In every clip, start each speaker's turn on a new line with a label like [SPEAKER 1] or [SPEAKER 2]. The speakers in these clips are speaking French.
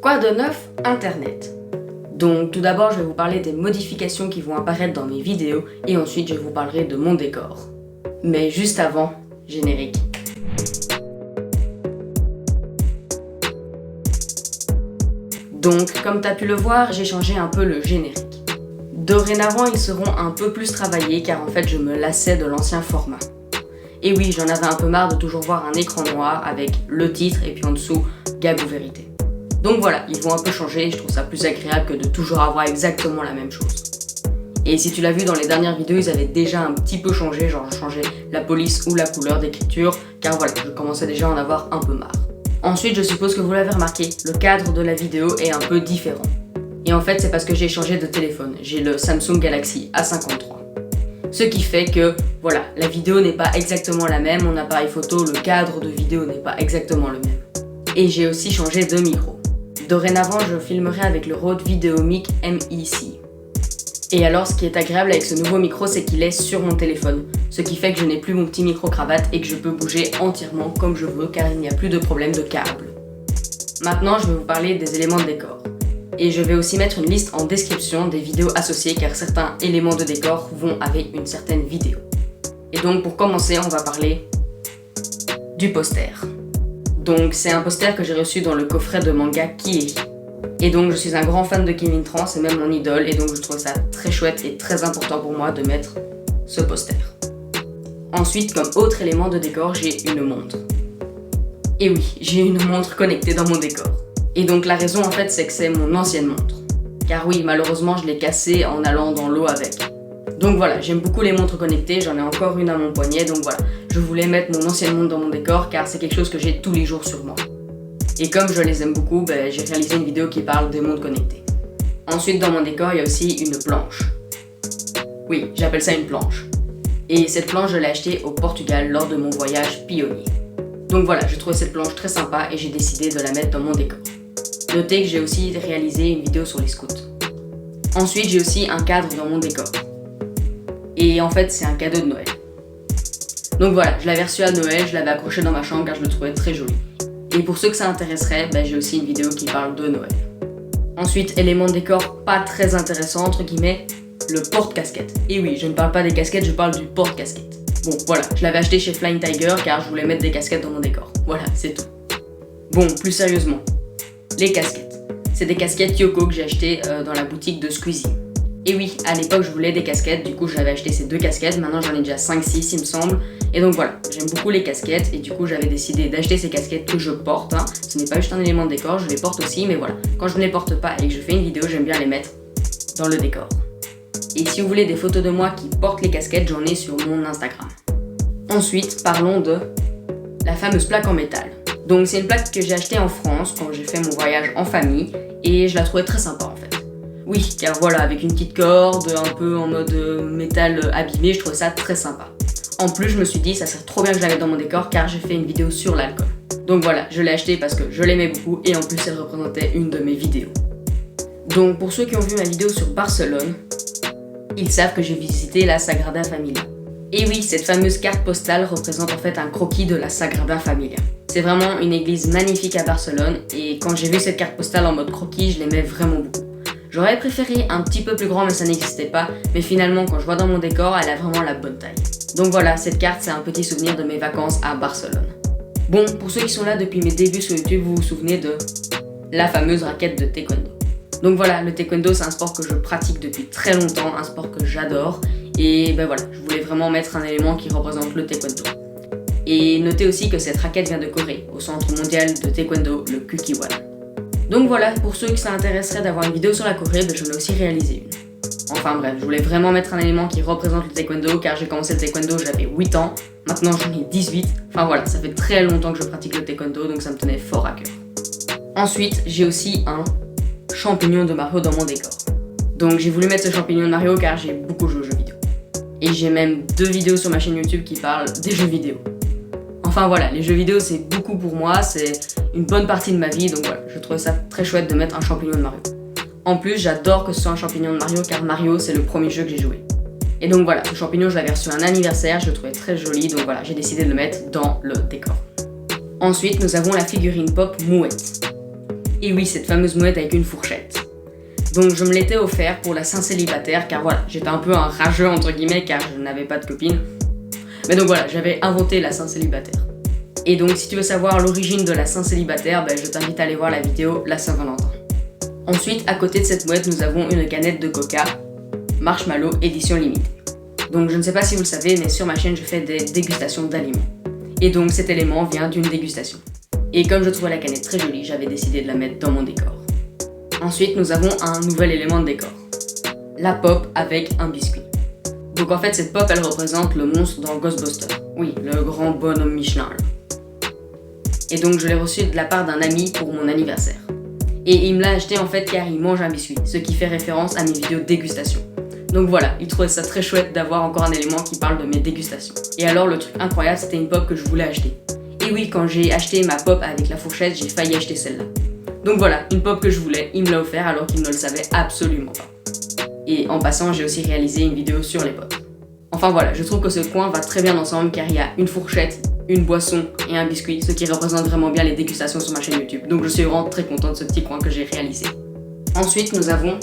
[SPEAKER 1] Quoi de neuf? Internet. Donc tout d'abord, je vais vous parler des modifications qui vont apparaître dans mes vidéos et ensuite je vous parlerai de mon décor. Mais juste avant, générique. Donc, comme tu as pu le voir, j'ai changé un peu le générique. Dorénavant, ils seront un peu plus travaillés car en fait, je me lassais de l'ancien format. Et oui, j'en avais un peu marre de toujours voir un écran noir avec le titre et puis en dessous, gag ou vérité. Donc voilà, ils vont un peu changer et je trouve ça plus agréable que de toujours avoir exactement la même chose. Et si tu l'as vu dans les dernières vidéos, ils avaient déjà un petit peu changé, genre changer la police ou la couleur d'écriture, car voilà, je commençais déjà à en avoir un peu marre. Ensuite, je suppose que vous l'avez remarqué, le cadre de la vidéo est un peu différent. Et en fait, c'est parce que j'ai changé de téléphone, j'ai le Samsung Galaxy A53. Ce qui fait que, voilà, la vidéo n'est pas exactement la même, mon appareil photo, le cadre de vidéo n'est pas exactement le même. Et j'ai aussi changé de micro. Dorénavant, je filmerai avec le Rode VideoMic ME-C. Et alors, ce qui est agréable avec ce nouveau micro, c'est qu'il est sur mon téléphone. Ce qui fait que je n'ai plus mon petit micro-cravate et que je peux bouger entièrement comme je veux car il n'y a plus de problème de câble. Maintenant, je vais vous parler des éléments de décor. Et je vais aussi mettre une liste en description des vidéos associées car certains éléments de décor vont avec une certaine vidéo. Et donc, pour commencer, on va parler du poster. Donc c'est un poster que j'ai reçu dans le coffret de manga Kieri. Et donc je suis un grand fan de Kevin Tran, c'est même mon idole, et donc je trouve ça très chouette et très important pour moi de mettre ce poster. Ensuite, comme autre élément de décor, j'ai une montre. Et oui, j'ai une montre connectée dans mon décor. Et donc la raison en fait c'est que c'est mon ancienne montre. Car oui, malheureusement je l'ai cassée en allant dans l'eau avec. Donc voilà, j'aime beaucoup les montres connectées, j'en ai encore une à mon poignet, donc voilà. Je voulais mettre mon ancienne montre dans mon décor car c'est quelque chose que j'ai tous les jours sur moi. Et comme je les aime beaucoup, j'ai réalisé une vidéo qui parle des montres connectées. Ensuite dans mon décor, il y a aussi une planche. Oui, j'appelle ça une planche. Et cette planche, je l'ai achetée au Portugal lors de mon voyage pionnier. Donc voilà, je trouvais cette planche très sympa et j'ai décidé de la mettre dans mon décor. Notez que j'ai aussi réalisé une vidéo sur les scouts. Ensuite, j'ai aussi un cadre dans mon décor. Et en fait, c'est un cadeau de Noël. Donc voilà, je l'avais reçu à Noël, je l'avais accroché dans ma chambre car je le trouvais très joli. Et pour ceux que ça intéresserait, j'ai aussi une vidéo qui parle de Noël. Ensuite, élément de décor pas très intéressant, entre guillemets, le porte-casquette. Et oui, je ne parle pas des casquettes, je parle du porte-casquette. Bon, voilà, je l'avais acheté chez Flying Tiger car je voulais mettre des casquettes dans mon décor. Voilà, c'est tout. Bon, plus sérieusement, les casquettes. C'est des casquettes Yoko que j'ai achetées dans la boutique de Squeezie. Et oui, à l'époque je voulais des casquettes, du coup j'avais acheté ces 2 casquettes, maintenant j'en ai déjà 5-6 il me semble. Et donc voilà, j'aime beaucoup les casquettes et du coup j'avais décidé d'acheter ces casquettes que je porte. Ce n'est pas juste un élément de décor, je les porte aussi, mais voilà, quand je ne les porte pas et que je fais une vidéo, j'aime bien les mettre dans le décor. Et si vous voulez des photos de moi qui portent les casquettes, j'en ai sur mon Instagram. Ensuite, parlons de la fameuse plaque en métal. Donc c'est une plaque que j'ai achetée en France quand j'ai fait mon voyage en famille et je la trouvais très sympa en fait. Oui, car voilà, avec une petite corde, un peu en mode métal abîmé, je trouvais ça très sympa. En plus, je me suis dit, ça serait trop bien que je la mette dans mon décor car j'ai fait une vidéo sur l'alcool. Donc voilà, je l'ai acheté parce que je l'aimais beaucoup et en plus, elle représentait une de mes vidéos. Donc pour ceux qui ont vu ma vidéo sur Barcelone, ils savent que j'ai visité la Sagrada Familia. Et oui, cette fameuse carte postale représente en fait un croquis de la Sagrada Familia. C'est vraiment une église magnifique à Barcelone et quand j'ai vu cette carte postale en mode croquis, je l'aimais vraiment beaucoup. J'aurais préféré un petit peu plus grand mais ça n'existait pas, mais finalement quand je vois dans mon décor, elle a vraiment la bonne taille. Donc voilà, cette carte c'est un petit souvenir de mes vacances à Barcelone. Bon, pour ceux qui sont là depuis mes débuts sur YouTube, vous vous souvenez de la fameuse raquette de taekwondo. Donc voilà, le taekwondo c'est un sport que je pratique depuis très longtemps, un sport que j'adore, et voilà, je voulais vraiment mettre un élément qui représente le taekwondo. Et notez aussi que cette raquette vient de Corée, au centre mondial de taekwondo, le Kukiwon. Donc voilà, pour ceux que ça intéresserait d'avoir une vidéo sur la Corée, j'en ai aussi réalisé une. Enfin bref, je voulais vraiment mettre un élément qui représente le taekwondo car j'ai commencé le taekwondo, j'avais 8 ans, maintenant j'en ai 18. Enfin voilà, ça fait très longtemps que je pratique le taekwondo donc ça me tenait fort à cœur. Ensuite, j'ai aussi un champignon de Mario dans mon décor. Donc j'ai voulu mettre ce champignon de Mario car j'ai beaucoup joué aux jeux vidéo. Et j'ai même 2 vidéos sur ma chaîne YouTube qui parlent des jeux vidéo. Enfin voilà, les jeux vidéo c'est beaucoup pour moi, c'est une bonne partie de ma vie, donc voilà, je trouvais ça très chouette de mettre un champignon de Mario. En plus, j'adore que ce soit un champignon de Mario car Mario c'est le premier jeu que j'ai joué. Et donc voilà, ce champignon je l'avais reçu à un anniversaire, je le trouvais très joli, donc voilà, j'ai décidé de le mettre dans le décor. Ensuite, nous avons la figurine pop Mouette. Et oui, cette fameuse mouette avec une fourchette. Donc je me l'étais offert pour la Saint-Célibataire, car voilà, j'étais un peu un rageux entre guillemets, car je n'avais pas de copine. Mais donc voilà, j'avais inventé la Saint-Célibataire. Et donc si tu veux savoir l'origine de la Saint-Célibataire, je t'invite à aller voir la vidéo La Saint-Valentin. Ensuite, à côté de cette mouette, nous avons une canette de Coca, Marshmallow édition limitée. Donc je ne sais pas si vous le savez, mais sur ma chaîne, je fais des dégustations d'aliments. Et donc cet élément vient d'une dégustation. Et comme je trouvais la canette très jolie, j'avais décidé de la mettre dans mon décor. Ensuite, nous avons un nouvel élément de décor. La pop avec un biscuit. Donc en fait, cette pop, elle représente le monstre dans Ghostbusters. Oui, le grand bonhomme Michelin. Et donc je l'ai reçu de la part d'un ami pour mon anniversaire. Et il me l'a acheté en fait car il mange un biscuit, ce qui fait référence à mes vidéos de dégustation. Donc voilà, il trouvait ça très chouette d'avoir encore un élément qui parle de mes dégustations. Et alors le truc incroyable, c'était une pop que je voulais acheter. Et oui, quand j'ai acheté ma pop avec la fourchette, j'ai failli acheter celle-là. Donc voilà, une pop que je voulais, il me l'a offert alors qu'il ne le savait absolument pas. Et en passant, j'ai aussi réalisé une vidéo sur les pop. Enfin voilà, je trouve que ce coin va très bien ensemble car il y a une fourchette, une boisson et un biscuit, ce qui représente vraiment bien les dégustations sur ma chaîne YouTube. Donc je suis vraiment très content de ce petit coin que j'ai réalisé. Ensuite, nous avons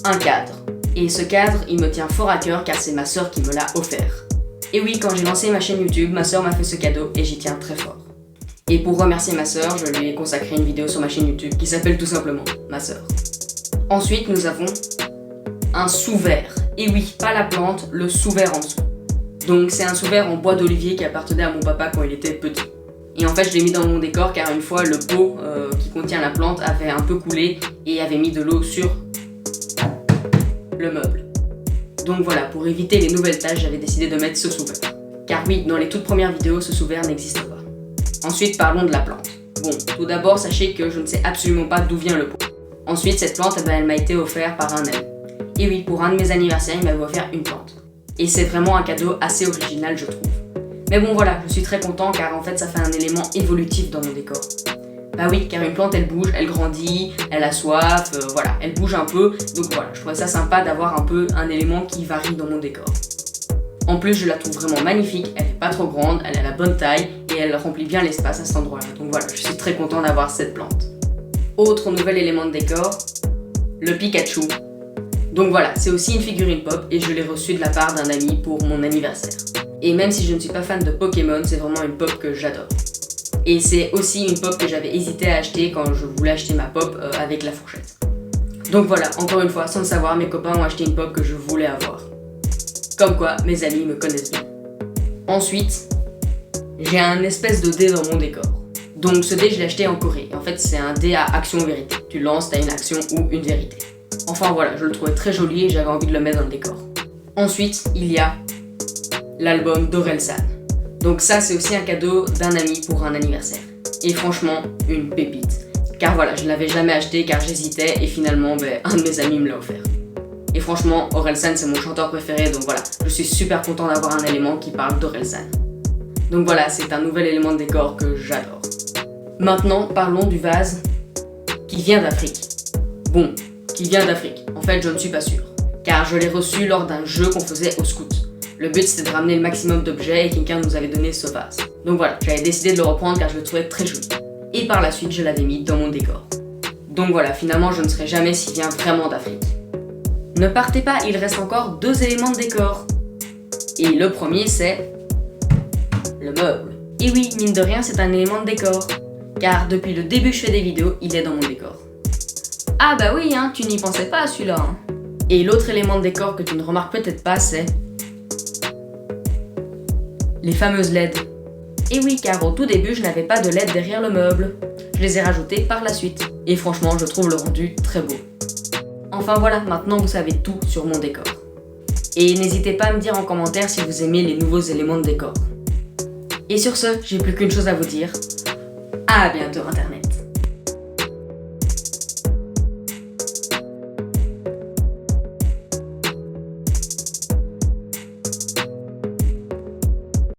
[SPEAKER 1] un cadre. Et ce cadre, il me tient fort à cœur car c'est ma sœur qui me l'a offert. Et oui, quand j'ai lancé ma chaîne YouTube, ma sœur m'a fait ce cadeau et j'y tiens très fort. Et pour remercier ma sœur, je lui ai consacré une vidéo sur ma chaîne YouTube qui s'appelle tout simplement Ma sœur. Ensuite, nous avons un sous-verre. Et oui, pas la plante, le sous-verre en dessous. Donc c'est un sous-verre en bois d'olivier qui appartenait à mon papa quand il était petit. Et en fait, je l'ai mis dans mon décor car une fois, le pot qui contient la plante avait un peu coulé et avait mis de l'eau sur le meuble. Donc voilà, pour éviter les nouvelles taches, j'avais décidé de mettre ce sous-verre. Car oui, dans les toutes premières vidéos, ce sous-verre n'existe pas. Ensuite, parlons de la plante. Bon, tout d'abord, sachez que je ne sais absolument pas d'où vient le pot. Ensuite, cette plante, elle m'a été offerte par un ami. Et oui, pour un de mes anniversaires, il m'avait offert une plante. Et c'est vraiment un cadeau assez original, je trouve. Mais bon voilà, je suis très content car en fait ça fait un élément évolutif dans mon décor. Bah oui, car une plante elle bouge, elle grandit, elle a soif, voilà, elle bouge un peu. Donc voilà, je trouvais ça sympa d'avoir un peu un élément qui varie dans mon décor. En plus, je la trouve vraiment magnifique, elle est pas trop grande, elle a la bonne taille et elle remplit bien l'espace à cet endroit-là. Donc voilà, je suis très content d'avoir cette plante. Autre nouvel élément de décor, le Pikachu. Donc voilà, c'est aussi une figurine pop et je l'ai reçue de la part d'un ami pour mon anniversaire. Et même si je ne suis pas fan de Pokémon, c'est vraiment une pop que j'adore. Et c'est aussi une pop que j'avais hésité à acheter quand je voulais acheter ma pop avec la fourchette. Donc voilà, encore une fois, sans le savoir, mes copains ont acheté une pop que je voulais avoir. Comme quoi, mes amis me connaissent bien. Ensuite, j'ai un espèce de dé dans mon décor. Donc ce dé, je l'ai acheté en Corée. En fait, c'est un dé à action-vérité. Tu lances, t'as une action ou une vérité. Enfin voilà, je le trouvais très joli et j'avais envie de le mettre dans le décor. Ensuite, il y a l'album d'Orelsan. Donc ça, c'est aussi un cadeau d'un ami pour un anniversaire. Et franchement, une pépite. Car voilà, je ne l'avais jamais acheté car j'hésitais et finalement, un de mes amis me l'a offert. Et franchement, Orelsan, c'est mon chanteur préféré, donc voilà, je suis super content d'avoir un élément qui parle d'Orelsan. Donc voilà, c'est un nouvel élément de décor que j'adore. Maintenant, parlons du vase qui vient d'Afrique. Bon, qui vient d'Afrique. En fait, je ne suis pas sûre. Car je l'ai reçu lors d'un jeu qu'on faisait au scout. Le but, c'était de ramener le maximum d'objets et quelqu'un nous avait donné ce vase. Donc voilà, j'avais décidé de le reprendre car je le trouvais très joli. Et par la suite, je l'avais mis dans mon décor. Donc voilà, finalement, je ne saurais jamais s'il vient vraiment d'Afrique. Ne partez pas, il reste encore 2 éléments de décor. Et le premier, c'est le meuble. Et oui, mine de rien, c'est un élément de décor. Car depuis le début, je fais des vidéos, il est dans mon décor. Ah bah oui, tu n'y pensais pas à celui-là. Et l'autre élément de décor que tu ne remarques peut-être pas, c'est les fameuses LED. Et oui, car au tout début, je n'avais pas de LED derrière le meuble. Je les ai rajoutées par la suite. Et franchement, je trouve le rendu très beau. Enfin voilà, maintenant vous savez tout sur mon décor. Et n'hésitez pas à me dire en commentaire si vous aimez les nouveaux éléments de décor. Et sur ce, j'ai plus qu'une chose à vous dire. À bientôt Internet.